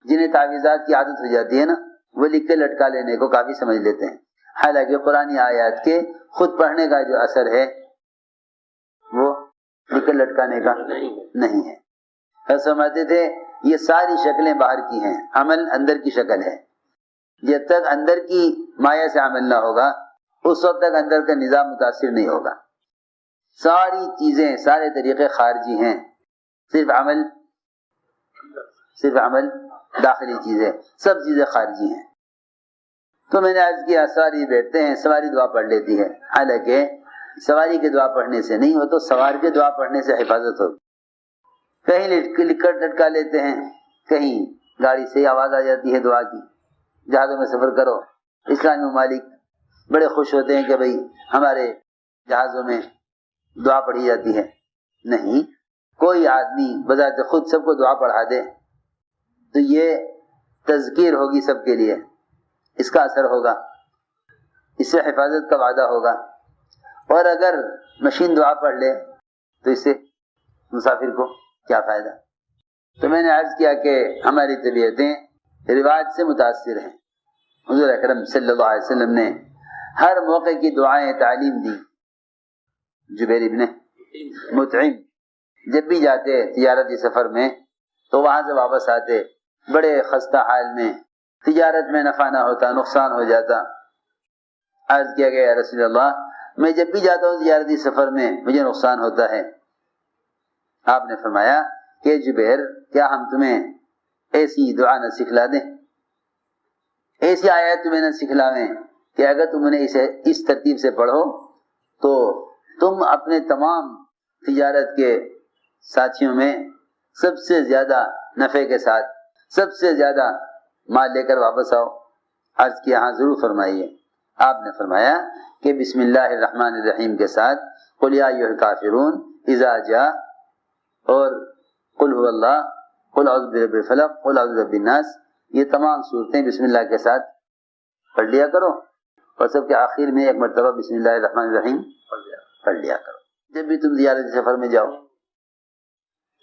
جنہیں تعویذات کی عادت ہو جاتی ہے نا، وہ لکھ کے لٹکا لینے کو کافی سمجھ لیتے ہیں، حالانکہ قرآن آیات کے خود پڑھنے کا جو اثر ہے وہ لکھ کے لٹکانے کا نہیں ہے۔ ایسا سمجھتے تھے یہ ساری شکلیں باہر کی ہیں، عمل اندر کی شکل ہے۔ جب تک اندر کی مایا سے عمل نہ ہوگا اس وقت تک اندر کا نظام متاثر نہیں ہوگا۔ ساری چیزیں، سارے طریقے خارجی ہیں، صرف عمل داخلی چیزیں، سب چیزیں خارجی ہیں۔ تو میں نے عرض کیا سواری بیٹھتے ہیں، سواری دعا پڑھ لیتی ہے، حالانکہ سواری کے دعا پڑھنے سے نہیں ہو تو سوار کے دعا پڑھنے سے حفاظت ہوگی۔ کہیں لکھ کر لٹکا لیتے ہیں، کہیں گاڑی سے ہی آواز آ جاتی ہے دعا کی۔ جہازوں میں سفر کرو، اسلامی ممالک بڑے خوش ہوتے ہیں کہ بھئی ہمارے جہازوں میں دعا پڑھی جاتی ہے۔ نہیں، کوئی آدمی بذات خود سب کو دعا پڑھا دے تو یہ تذکیر ہوگی سب کے لیے، اس کا اثر ہوگا، اس سے حفاظت کا وعدہ ہوگا۔ اور اگر مشین دعا پڑھ لے تو اس سے مسافر کو کیا فائدہ؟ تو میں نے عرض کیا کہ ہماری طبیعتیں رواج سے متاثر ہیں۔ حضور اکرم صلی اللہ علیہ وسلم نے ہر موقع کی دعائیں تعلیم دی۔ جبیر ابن مطعم جب بھی جاتے تجارتی سفر میں تو وہاں سے واپس آتے بڑے خستہ حال میں، تجارت میں نفع نہ ہوتا، نقصان ہو جاتا۔ عرض کیا گیا یا رسول اللہ میں جب بھی جاتا ہوں تجارتی سفر میں مجھے نقصان ہوتا ہے۔ آپ نے فرمایا کہ جبیر کیا ہم تمہیں ایسی دعا نہ سکھلا دیں، ایسی آیت تمہیں نہ سکھلاویں کہ اگر تم انہیں اس ترتیب سے پڑھو تو تم اپنے تمام تجارت کے ساتھیوں میں سب سے زیادہ نفع کے ساتھ سب سے زیادہ مال لے کر واپس آؤ۔ عرض کیا ہاں ضرور فرمائیے۔ آپ نے فرمایا کہ بسم اللہ الرحمن الرحیم کے ساتھ قل یا ایھا الکافرون اذا جاء اور قل هو اللہ، قل اعوذ برب الفلق، قل اعوذ برب الناس، یہ تمام صورتیں بسم اللہ کے ساتھ پڑھ لیا کرو، اور سب کے آخر میں ایک مرتبہ بسم اللہ الرحمن الرحیم پڑھ لیا کرو جب بھی تم زیارتی سفر میں جاؤ۔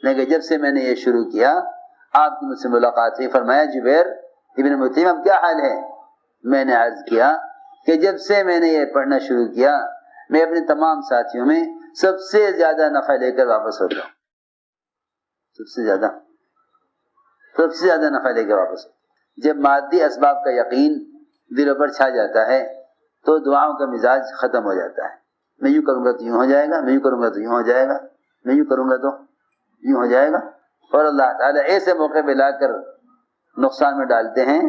لیکن جب سے میں نے یہ شروع کیا آپ کی مجھ سے ملاقات ہوئی، فرمایا جبیر ابن مطعم اب کیا حال ہے؟ میں نے عرض کیا کہ جب سے میں نے یہ پڑھنا شروع کیا میں اپنے تمام ساتھیوں میں سب سے زیادہ نفع لے کر واپس ہوتا ہوں، سب سے زیادہ نفع لے کے واپس ہوتا۔ جب مادی اسباب کا یقین دلوں پر چھا جاتا ہے تو دعاؤں کا مزاج ختم ہو جاتا ہے۔ میں یوں کروں گا تو یوں ہو جائے گا، میں یوں کروں گا تو یوں ہو جائے گا، میں یوں کروں گا تو یوں ہو جائے گا، اور اللہ تعالیٰ ایسے موقع پہ لا کر نقصان میں ڈالتے ہیں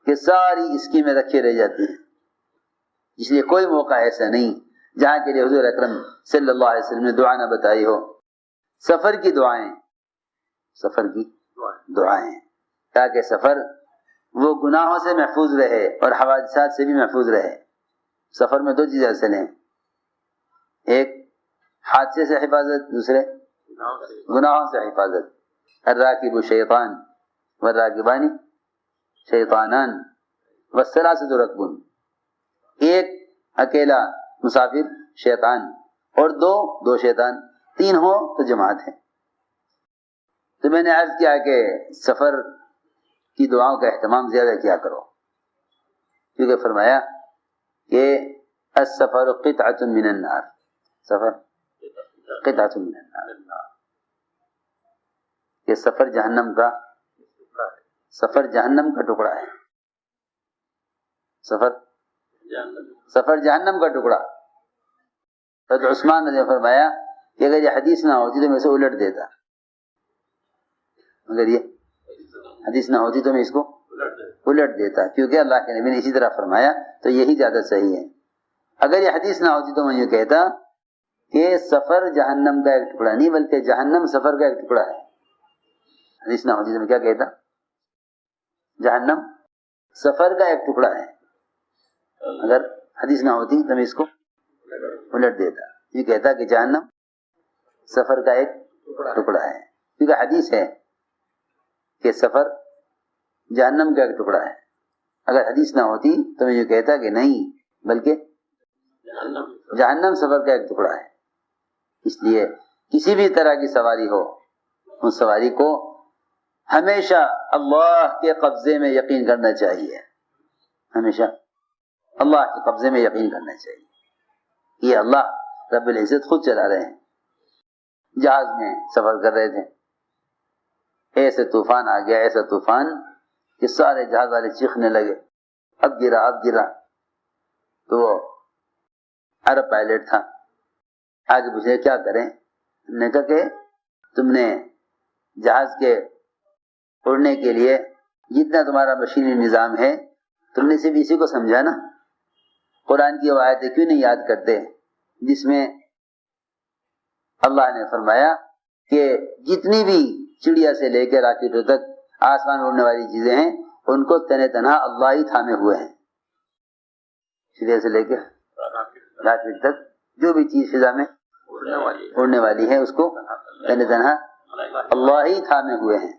کہ ساری اسکیمیں رکھی رہ جاتی ہیں۔ اس لیے کوئی موقع ایسا نہیں جہاں کے لیے حضور اکرم صلی اللہ علیہ وسلم نے دعا نہ بتائی ہو۔ سفر کی دعائیں تاکہ سفر وہ گناہوں سے محفوظ رہے اور حوادثات سے بھی محفوظ رہے۔ سفر میں دو چیزیں اصل ہیں، ایک حادثے سے حفاظت، دوسرے گناہوں سے حفاظت۔ الراکب شیطان والراکبان شیطانان والثلاثۃ رکب، ایک اکیلا مسافر شیطان اور دو شیطان، تین ہو تو جماعت ہے۔ تو میں نے عرض کیا کہ سفر کی دعاؤں کا اہتمام زیادہ کیا کرو، کیونکہ فرمایا کہ السفر قطعۃ من النار، سفر قطعۃ من النار، یہ سفر جہنم کا ٹکڑا ہے، سفر جہنم کا ٹکڑا۔ حضرت عثمان نے فرمایا کہ اگر یہ حدیث نہ ہوتی تو میں اسے الٹ دیتا، اگر یہ حدیث نہ ہوتی تو میں اس کو الٹ دیتا، کیونکہ اللہ کے نبی نے اسی طرح فرمایا تو یہی زیادہ صحیح ہے۔ اگر یہ حدیث نہ ہوتی تو میں یہ کہتا کہ سفر جہنم کا ایک ٹکڑا نہیں بلکہ جہنم سفر کا ایک ٹکڑا ہے۔ حدیث نہ ہوتی تو میں کیا کہتا؟ جہنم سفر کا ایک ٹکڑا ہے۔ اگر حدیث نہ ہوتی تو میں اس کو الٹ دیتا، یہ کہتا کہ جہنم سفر کا ایک ٹکڑا ہے، کیونکہ حدیث ہے کہ سفر جہنم کا ایک ٹکڑا ہے۔ اگر حدیث نہ ہوتی تو میں یہ کہتا کہ نہیں بلکہ جہنم سفر کا ایک ٹکڑا ہے۔ اس لیے کسی بھی طرح کی سواری ہو، اس سواری کو ہمیشہ اللہ کے قبضے میں یقین کرنا چاہیے، ہمیشہ اللہ کے قبضے میں یقین کرنا چاہیے۔ یہ اللہ رب العزت خود چلا رہے ہیں۔ جہاز میں سفر کر رہے تھے، ایسے طوفان آ گیا، ایسا طوفان کہ سارے جہاز والے چیخنے لگے، اب گرا اب گرا۔ تو وہ عرب پائلٹ تھا، آگے پوچھے کیا کریں؟ ہم نے کہا کہ تم نے جہاز کے اڑنے کے لیے جتنا تمہارا مشینی نظام ہے تم نے صرف اسی کو سمجھا نا، قرآن کی وہ آیتیں کیوں نہیں یاد کرتے جس میں اللہ نے فرمایا کہ جتنی بھی چڑیا سے لے کے راکٹوں تک آسمان اڑنے والی چیزیں ہیں ان کو تنے تنہا اللہ ہی تھامے ہوئے ہیں۔ چڑیا سے لے کے راکٹ تک جو بھی چیز فضا میں اڑنے والی ہے اس کو تنے تنہا اللہ ہی تھامے ہوئے ہیں۔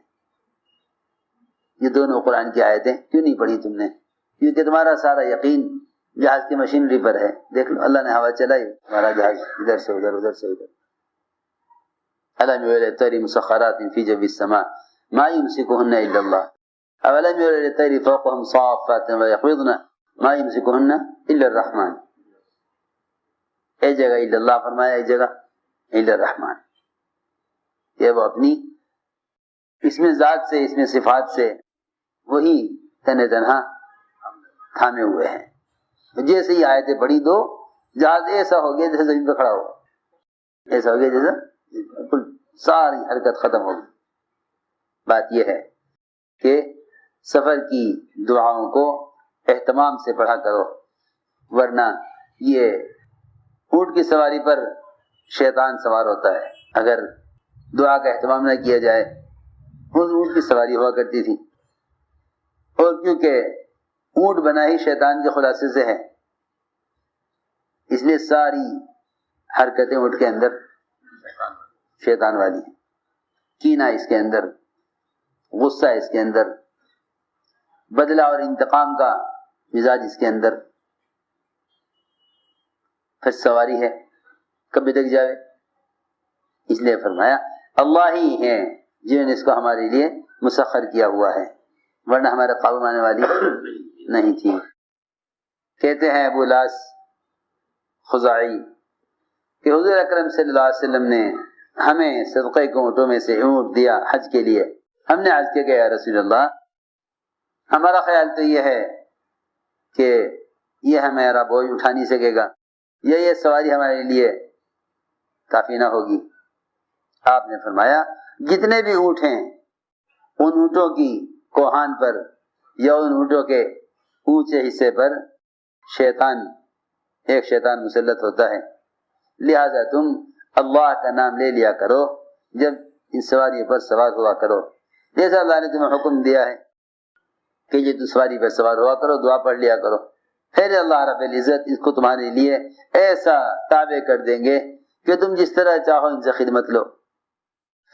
یہ دونوں قرآن کی آیتیں کیوں نہیں پڑھی تم نے؟ کیونکہ تمہارا سارا یقین جہاز کی مشینری پر ہے۔ دیکھ لو اللہ نے ہوا چلائی، تمہارا جہاز ادھر سے ادھر ادھر سے ادھر۔ أَلَمْ يَرَ إِلَى الطَّيْرِ مُسَخَّرَاتٍ فِي جَوِّ السَّمَاءِ مَا يُمْسِكُهُنَّ إِلَّا اللَّهُ أَوَلَمْ يَرَ إِلَى الطَّيْرِ فَوْقَهُمْ صَافَّاتٍ وَيَقْبِضْنَ مَا يُمْسِكُهُنَّ إِلَّا الرَّحْمَنُ۔ ایک جگہ الا اللہ فرمایا، ایک جگہ الا الرحمن۔ یہ وہ اپنی اس میں ذات سے، اس میں صفات سے وہی تنہ تنہا تھامے ہوئے ہیں۔ جیسے ہی آیتیں پڑھی دو جہاز ایسا ہو گیا جیسے زمین پہ کھڑا ہو، ایسا ہو گیا جیسے بالکل ساری حرکت ختم ہو گئی۔ بات یہ ہے کہ سفر کی دعاؤں کو اہتمام سے پڑھا کرو، ورنہ یہ اونٹ کی سواری پر شیطان سوار ہوتا ہے۔ اگر دعا کا اہتمام نہ کیا جائے، اونٹ کی سواری ہوا کرتی تھی، اور کیونکہ اونٹ بنا ہی شیطان کے خلاصے سے ہے، اس لیے ساری حرکتیں اونٹ کے اندر شیطان والی ہیں۔ کینہ اس کے اندر، غصہ اس کے اندر، بدلہ اور انتقام کا مزاج اس کے اندر، پھر سواری ہے کبھی تک جائے۔ اس لیے فرمایا اللہ ہی ہے جنہوں نے اس کو ہمارے لیے مسخر کیا ہوا ہے، ورنہ ہمارے قابو میں آنے والی نہیں تھی۔ کہتے ہیں ابو لاس خزاعی کہ حضور اکرم صلی اللہ علیہ وسلم نے ہمیں صدقے کے اونٹوں میں سے اونٹ دیا حج کے لیے۔ ہم نے عرض کیا کہ یا رسول اللہ، ہمارا خیال تو یہ ہے کہ یہ ہمارا بوجھ اٹھا نہیں سکے گا، یہ سواری ہمارے لیے کافی نہ ہوگی۔ آپ نے فرمایا جتنے بھی اونٹ ہیں ان اونٹوں کی کوہان پر یا ان اونٹوں کے اونچے حصے پر ایک شیطان مسلط ہوتا ہے، لہذا تم اللہ کا نام لے لیا کرو جب ان سواریوں پر سوار ہوا کرو، جیسا اللہ نے تمہیں حکم دیا ہے کہ یہ تم سواری پر سوار ہوا کرو، دعا پڑھ لیا کرو، پھر اللہ رب العزت اس کو تمہارے لیے ایسا تابع کر دیں گے کہ تم جس طرح چاہو ان سے خدمت لو۔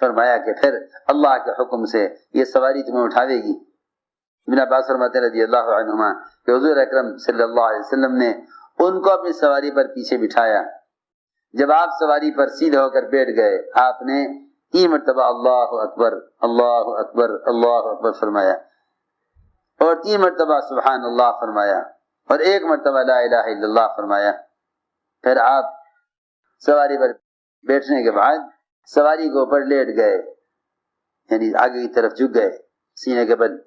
فرمایا کہ پھر اللہ کے حکم سے یہ سواری تمہیں اٹھاوے گی۔ ابن عباس فرماتے ہیں رضی اللہ عنہما کہ حضور اکرم صلی اللہ علیہ وسلم نے ان کو اپنی سواری پر پیچھے بٹھایا۔ جب آپ سواری پر سیدھے ہو کر بیٹھ گئے، آپ نے 3 مرتبہ اللہ اکبر اللہ اکبر اللہ اکبر فرمایا، اور 3 مرتبہ سبحان اللہ فرمایا، اور 1 مرتبہ لا الہ الا اللہ فرمایا۔ پھر آپ سواری پر بیٹھنے کے بعد سواری کے اوپر لیٹ گئے، یعنی آگے کی طرف جھک گئے سینے کے بل۔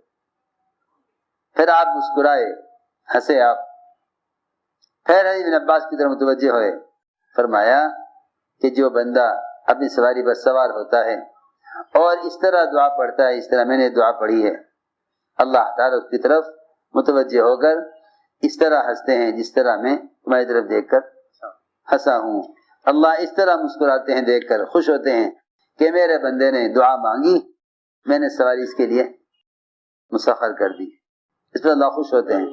پھر آپ مسکرائے، ہنسے آپ، پھر ابن عباس کی طرف متوجہ ہوئے، فرمایا کہ جو بندہ اپنی سواری پر سوار ہوتا ہے اور اس طرح دعا پڑھتا ہے، اس طرح میں نے دعا پڑھی ہے، اللہ تعالیٰ اس کی طرف متوجہ ہو کر اس طرح ہنستے ہیں جس طرح میں تمہاری طرف دیکھ کر ہنسا ہوں۔ اللہ اس طرح مسکراتے ہیں دیکھ کر، خوش ہوتے ہیں کہ میرے بندے نے دعا مانگی، میں نے سواری اس کے لیے مسخر کر دی، اس پر اللہ خوش ہوتے ہیں۔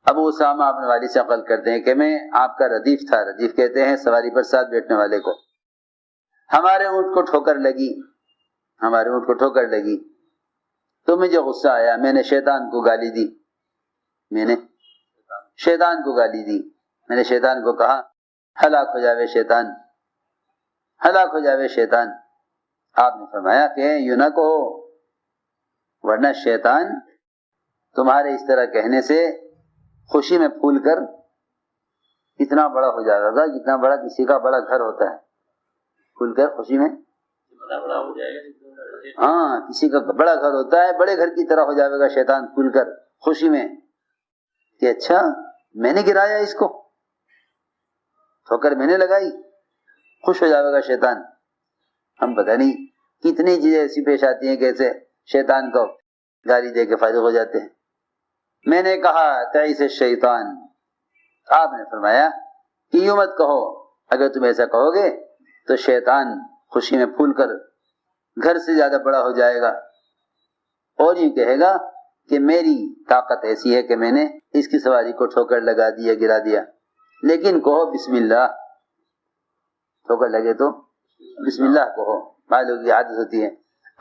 ابو اسامہ اپنے والد سے نقل کرتے ہیں کہ میں آپ کا ردیف تھا، ردیف کہتے ہیں سواری پر ساتھ بیٹھنے والے کو، ہمارے اونٹ کو ٹھوکر لگی تو مجھے غصہ آیا، میں نے شیطان کو گالی دی، میں نے شیطان کو کہا ہلاک ہو جاوے شیطان۔ آپ نے فرمایا کہ یوں نہ کہو، ورنہ شیطان تمہارے اس طرح کہنے سے خوشی میں پھول کر اتنا بڑا ہو جائے گا جتنا بڑا کسی کا بڑا گھر ہوتا ہے، پھول کر خوشی میں بڑا ہو جائے گا. ہاں کسی کا بڑا گھر ہوتا ہے، بڑے گھر کی طرح ہو جائے گا شیطان پھول کر خوشی میں کہ اچھا میں نے گرایا اس کو، ٹھوکر میں نے لگائی، خوش ہو جائے گا شیطان. ہم پتہ نہیں کتنی چیزیں ایسی پیش آتی ہیں کہ ایسے شیطان کو گالی دے کے فائدہ ہو جاتے ہیں. میں نے کہا تعیس الشیطان، آپ نے فرمایا کہ یوں مت کہو، اگر تم ایسا کہو گے تو شیطان خوشی میں پھول کر گھر سے زیادہ بڑا ہو جائے گا اور یوں کہے گا کہ میری طاقت ایسی ہے کہ میں نے اس کی سواری کو ٹھوکر لگا دیا، گرا دیا. لیکن کہو بسم اللہ، ٹھوکر لگے تو بسم اللہ کہو. بعض لوگوں کی عادت ہوتی ہے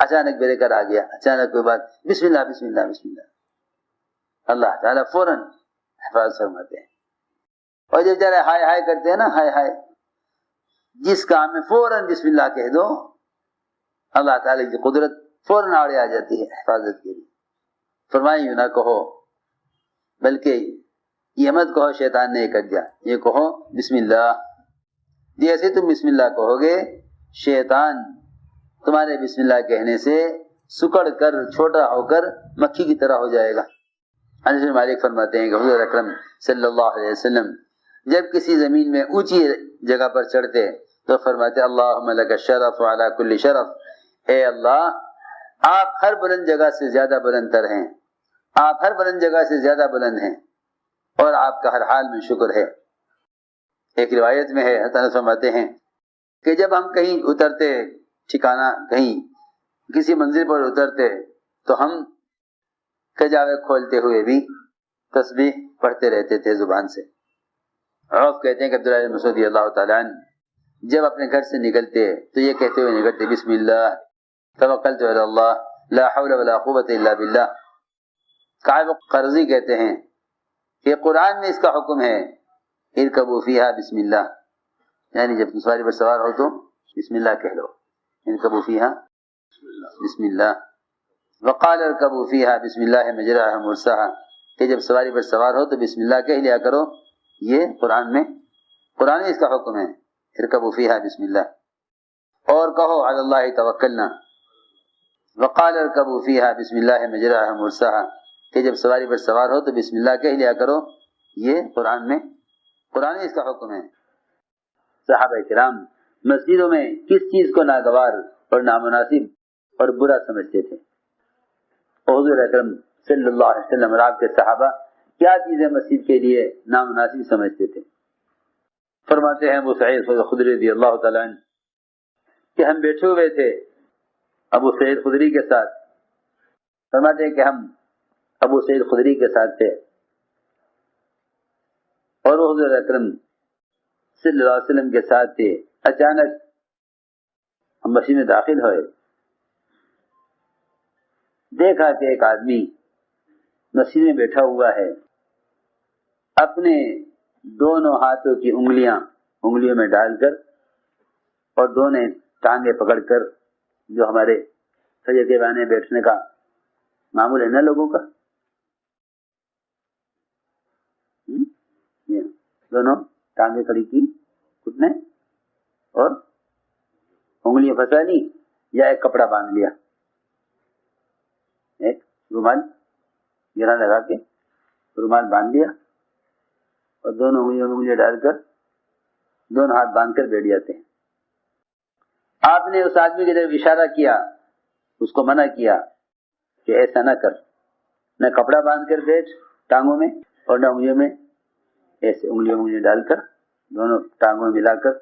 اچانک بریک کر آ گیا، اچانک کوئی بات، بسم اللہ بسم اللہ بسم اللہ. اللہ تعالیٰ فوراً حفاظت فرماتے ہیں. اور جب ذرا ہائے ہائے کرتے ہیں نا، ہائے ہائے، جس کام میں فوراً بسم اللہ کہہ دو اللہ تعالیٰ کی قدرت فوراً آڑے آ جاتی ہے حفاظت کے لیے. فرمائیں یوں نہ کہو، بلکہ یہ مت کہو شیطان نے یہ کر دیا، یہ کہو بسم اللہ. جیسے تم بسم اللہ کہو گے شیطان تمہارے بسم اللہ کہنے سے سکڑ کر چھوٹا ہو کر مکھی کی طرح ہو جائے گا. انس بن مالک فرماتے ہیں کہ حضور اکرم صلی اللہ علیہ وسلم جب کسی زمین میں اونچی جگہ پر چڑھتے تو فرماتے اللہم لک الشرف وعلی کل شرف، اے اللہ آپ ہر بلند جگہ سے زیادہ بلند تر ہیں، آپ ہر بلند جگہ سے زیادہ بلند ہیں اور آپ کا ہر حال میں شکر ہے. ایک روایت میں ہے حضرت انس فرماتے ہیں کہ جب ہم کہیں اترتے ٹھکانہ، کہیں کسی منزل پر اترتے تو ہم کجاوے کھولتے ہوئے بھی تسبیح پڑھتے رہتے تھے زبان سے. عوف کہتے ہیں کہ عبداللہ بن مسعود رضی اللہ تعالیٰ عنہ جب اپنے گھر سے نکلتے تو یہ کہتے ہوئے نکلتے بسم اللہ توکلت علی اللہ لا حول ولا قوت الا باللہ. کعب قرظی کہتے ہیں کہ قرآن میں اس کا حکم ہے ارکبوا فیہا بسم اللہ، یعنی جب تم سواری پر سوار ہو تو بسم اللہ کہہ لو، ارکبوا فیہا بسم اللہ. وقال ارکبوا فیہا بسم اللہ مجراہا مرساہا، کہ جب سواری پر سوار ہو تو بسم اللہ کہہ لیا کرو. یہ قرآن میں اس کا حکم ہے ارکبوا فیہا بسم اللہ. اور کہو علی اللہ توکلنا. وقال ارکبوا فیہا بسم اللہ مجراہا مرساہا، کہ جب سواری پر سوار ہو تو بسم اللہ کہہ لیا کرو. یہ قرآن میں اس کا حکم ہے. صحابہ کرام مسجدوں میں کس چیز کو ناگوار اور نامناسب اور برا سمجھتے تھے، حضور اکرم صلی اللہ علیہ وسلم اور آپ کے صحابہ کیا چیزیں مسجد کے لیے نامناسب سمجھتے تھے. فرماتے ہیں ابو سعید خدری رضی اللہ تعالیٰ عنہ کہ ہم بیٹھے ہوئے تھے ابو سعید خدری کے ساتھ. فرماتے ہیں کہ ہم ابو سعید خدری کے ساتھ تھے اور وہ حضور اکرم صلی اللہ علیہ وسلم کے ساتھ تھے. اچانک ہم مسجد میں داخل ہوئے، دیکھا کہ ایک آدمی مسجد میں بیٹھا ہوا ہے، اپنے دونوں ہاتھوں کی انگلیوں میں ڈال کر اور دونوں ٹانگیں پکڑ کر، جو ہمارے فجر کے بانے بیٹھنے کا معمول ہے نا لوگوں کا، دونوں ٹانگیں کھڑی کی، گھٹنے اور انگلیاں پھنسا لی یا ایک کپڑا باندھ لیا، ایک رومال گرا لگا کے رومال باندھ لیا اور دونوں انگلیاں ڈال کر دونوں ہاتھ باندھ کر بیٹھ جاتے ہیں. آپ نے اس آدمی کی طرف اشارہ کیا، اس کو منع کیا کہ ایسا نہ کر، نہ کپڑا باندھ کر بیٹھ ٹانگوں میں اور نہ انگلیوں میں، ایسے انگلیاں ڈال کر دونوں ٹانگوں میں ملا کر.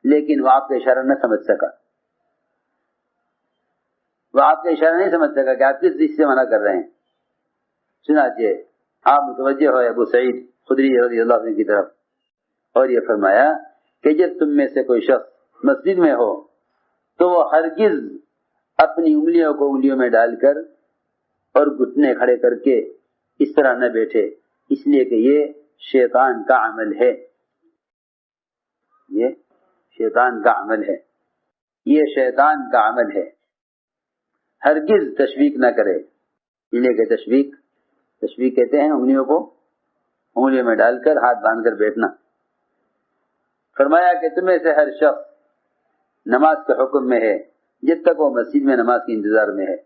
لیکن وہ آپ کا اشارہ نہ سمجھ سکا، وہ آپ کا اشارہ نہیں سمجھ سکا کہ آپ کس چیز سے منع کر رہے ہیں. چنانچہ آپ متوجہ ہوئے ابو سعید خدری رضی اللہ عنہ کی طرف اور یہ فرمایا کہ جب تم میں سے کوئی شخص مسجد میں ہو تو وہ ہرگز اپنی انگلیوں کو انگلیوں میں ڈال کر اور گھٹنے کھڑے کر کے اس طرح نہ بیٹھے، اس لیے کہ یہ شیطان کا عمل ہے، یہ شیطان کا عمل ہے، یہ شیطان کا عمل ہے. ہرگز تشویق نہ کرے. انہیں کہ تشویق کہتے ہیں انگلیوں کو انگلیوں میں ڈال کر ہاتھ باندھ کر بیٹھنا. فرمایا کہ تمہیں سے ہر شخص نماز کے حکم میں ہے جب تک وہ مسجد میں نماز کے انتظار میں ہے.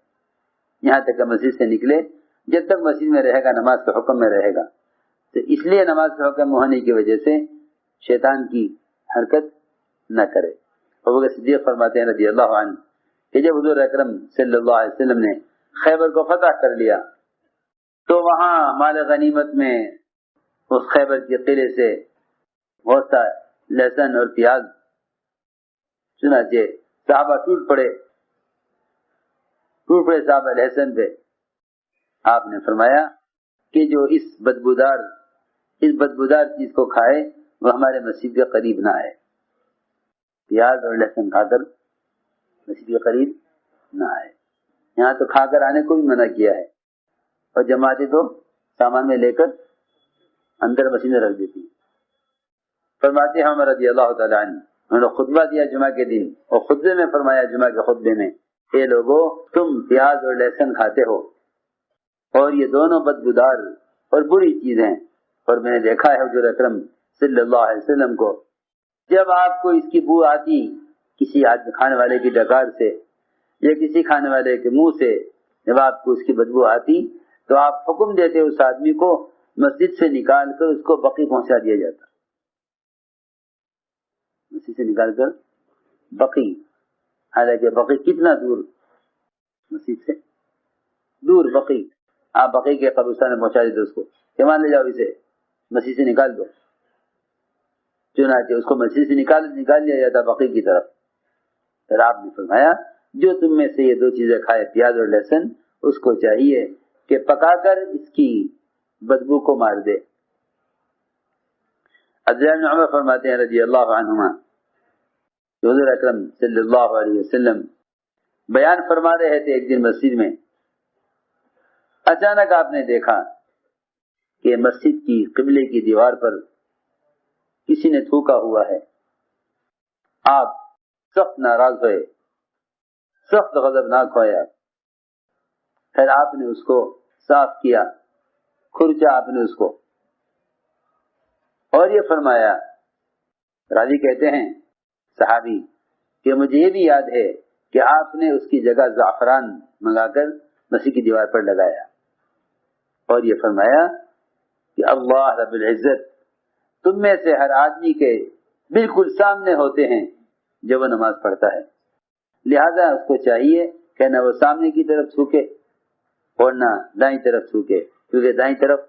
یہاں تک کہ مسجد سے نکلے جب تک مسجد میں رہے گا نماز کے حکم میں رہے گا. تو اس لیے نماز کے حکم ہونے کی وجہ سے شیطان کی حرکت نہ کرے. ابوبکر صدیق فرماتے ہیں رضی اللہ عنہ کہ جب حضور اکرم صلی اللہ علیہ وسلم نے خیبر کو فتح کر لیا تو وہاں مال غنیمت میں اس خیبر کے قلعے سے بہت سا لہسن اور پیاز. چنانچہ صحابہ ٹوٹ پڑے صحابہ لہسن پہ. آپ نے فرمایا کہ جو اس بدبودار چیز کو کھائے وہ ہمارے مسجد کے قریب نہ آئے. پیاز اور لہسن کھا کر مسجد کے قریب نہ آئے. یہاں تو کھا کر آنے کو بھی منع کیا ہے اور جماعتیں تو سامان میں لے کر اندر مسجد میں رکھ دیتی. فرماتے ہیں عمر رضی اللہ تعالیٰ عنہ انہوں نے خطبہ دیا جمعہ کے دن اور خطبے میں فرمایا جمعہ کے خطبے میں اے لوگو تم پیاز اور لہسن کھاتے ہو اور یہ دونوں بدبودار اور بری چیزیں. اور میں نے دیکھا ہے حضور اکرم صلی اللہ علیہ وسلم کو جب آپ کو اس کی بو آتی کسی کھانے والے کی ڈکار سے یا کسی کھانے والے کے منہ سے جب آپ کو اس کی بدبو آتی تو آپ حکم دیتے اس آدمی کو مسجد سے نکال کر اس کو بقی پہنچا دیا جاتا. مسجد سے نکال کر بقی, حالانکہ بقی کتنا دور مسجد سے دور بقی, آپ بقی کے قبرستان میں پہنچا دیتے اس کو کہ مان لے جاؤ اسے مسجد سے نکال دو. چنانچہ اس کو مسجد سے نکال لیا جاتا بقی کی طرف. پھر آپ نے فرمایا جو تم میں سے یہ دو چیزیں کھائے پیاز اور لہسن اس کو چاہیے کہ پکا کر اس کی بدبو کو مار دے. عبداللہ بن عمر فرماتے ہیں رضی اللہ عنہما حضور اکرم صلی اللہ علیہ وسلم بیان فرما رہے تھے ایک دن مسجد میں. اچانک آپ نے دیکھا کہ مسجد کی قبلے کی دیوار پر کسی نے تھوکا ہوا ہے. آپ سخت ناراض ہوئے, سخت غضبناک ہویا. پھر آپ نے اس کو صاف کیا, کھرچا آپ نے اس کو, اور یہ فرمایا راوی کہتے ہیں صحابی کہ مجھے یہ بھی یاد ہے کہ آپ نے اس کی جگہ زعفران منگا کر مسجد کی دیوار پر لگایا اور یہ فرمایا کہ اللہ رب العزت تم میں سے ہر آدمی کے بالکل سامنے ہوتے ہیں جب وہ نماز پڑھتا ہے, لہذا اس کو چاہیے کہ نہ وہ سامنے کی طرف تھوکے اور نہ دائیں طرف تھوکے, کیونکہ دائیں طرف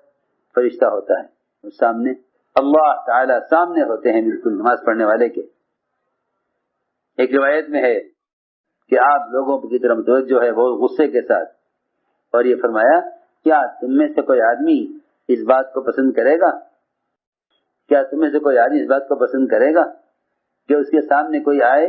فرشتہ ہوتا ہے اور سامنے اللہ تعالی سامنے ہوتے ہیں بالکل نماز پڑھنے والے کے. ایک روایت میں ہے کہ آپ لوگوں کی طرف متوجہ ہے بہت غصے کے ساتھ, اور یہ فرمایا کیا تم میں سے کوئی آدمی اس بات کو پسند کرے گا, کیا تم میں سے کوئی آدمی اس بات کو پسند کرے گا کہ اس کے سامنے کوئی آئے